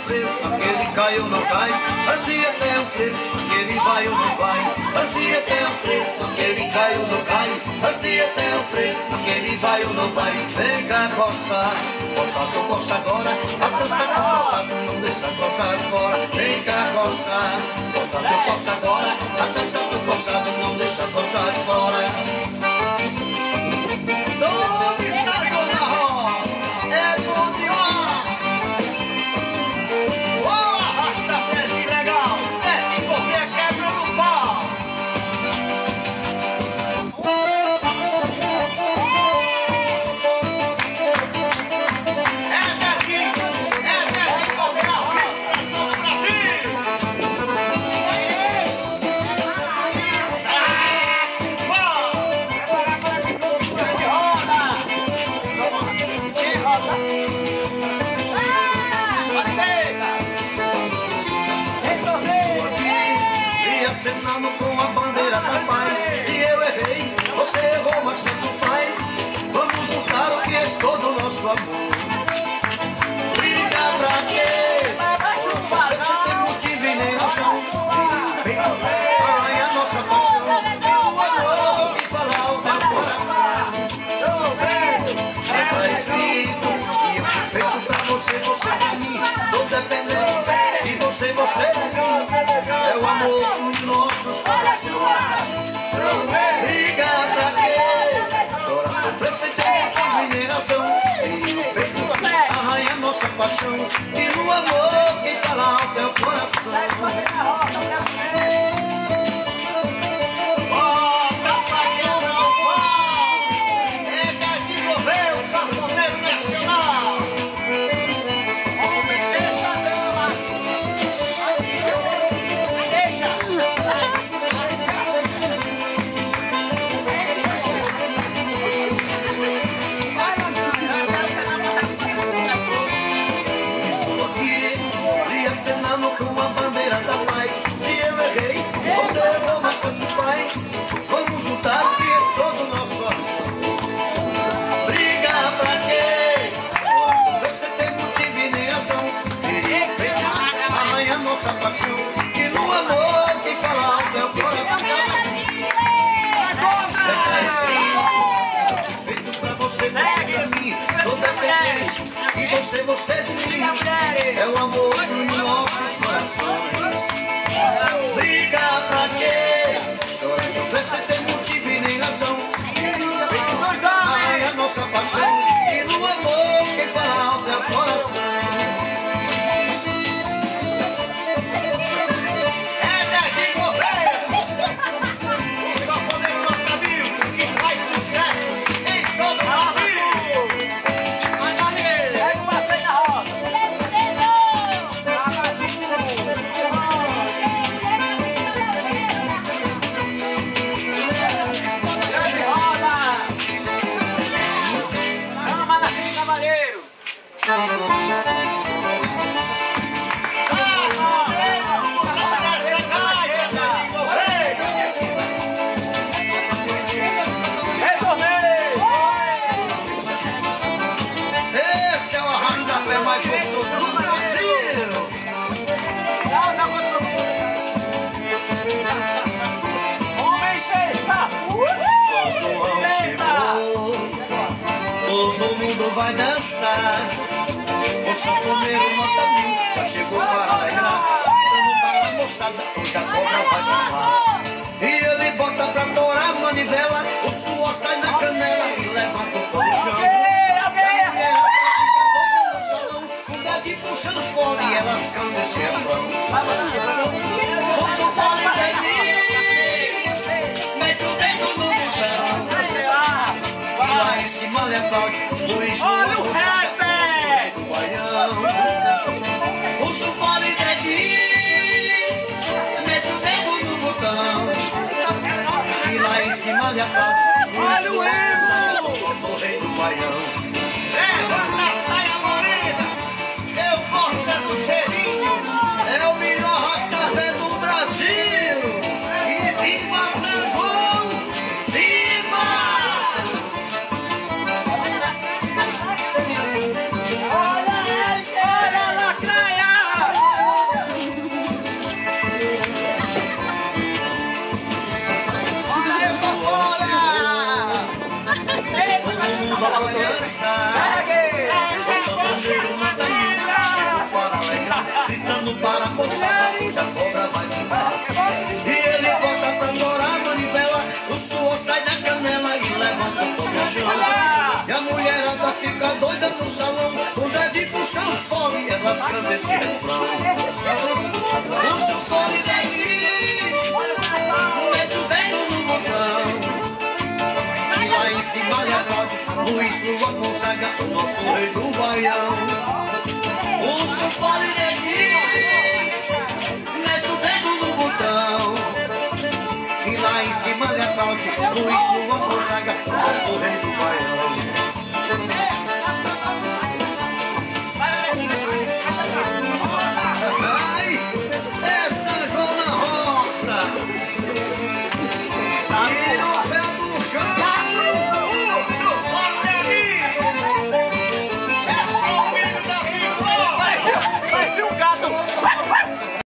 frevo, aquele cai ou não cai. Assim até o frevo, aquele vai ou não vai. Assim até o frevo, aquele cai ou não cai. Assim até o frevo, aquele vai ou não vai. Vem cá coçar, coça tu coça agora. A dança coça, não deixa coçar fora. Vem cá coçar, coça tu coça agora. A dança tu coça, não deixa coçar fora. Acenando com a bandeira da paz. Se eu errei, você errou, mas tanto faz. Vamos juntar o que é todo nosso amor. Briga pra quê? Você tem motivo e nem razão. Ai, a nossa paixão e o amor que fala o teu coração. Tá escrito e eu fui feito pra você, você pra mim. Sou dependente de você, você de mim. É o amor dos nossos corações. Liga pra quê? Chora, sofrer sem ter motivo e nem razão. E no peito arranha nossa paixão. E no amor quem fala ao teu coração. Acenando com a bandeira da paz. Se eu errei, você errou, mas tanto faz. Vamos juntar o que é todo nosso amor. Briga pra quê? Você tem motivo e nem razão. Arranha nossa paixão. E no amor quem fala ao teu coração. Tá escrito, feito pra você, você pra mim. Sou dependente e você de mim. É o amor dos nossos corações. Briga pra quê? Chora, sofrer sem ter motivo e nem razão. Ai, a nossa paixão. E no amor quem fala ao teu coração. Vai dançar, o sanfoneiro nota mil já chegou para alegrar. Vamos para a moçada, hoje a cobra vai tomar. E ele bota pra torar a manivela, o suor sai na canela e levanta o pó do chão. No salão, o dadinho puxando fora e elas cantam esse refrão. O sofá mete o dedo no botão. E lá em cima levante Luiz, olha o rapper do Baião. O sofá lhe mete o dedo no botão. E lá em cima lhe aplaude olha o erro, sou rei do Baião. Levanta a saia morena, eu gosto é do cheirinho. É o melhor rascafé do Brasil. E viva São João, viva! Olha a lacraia! mundo a balançar. O sanfoneiro manda ir para alegrar, gritando para a moçada, hoje a cobra vai ficar. E ele volta pra morar, manivela, o suor sai da canela e levanta todo o chão. E a mulherada fica doida no salão, o dedinho puxa o fole e elas cantam esse refrão. Puxa o fole daqui, mete o dedo no botão. E lá em cima lhe aplaude Luiz Lua Gonzaga, o nosso rei do Baião. Puxa o fole daqui, mete o dedo no botão. E lá em cima lhe aplaude Luiz Lua Gonzaga, o nosso rei do Baião. Ai, é São João na roça.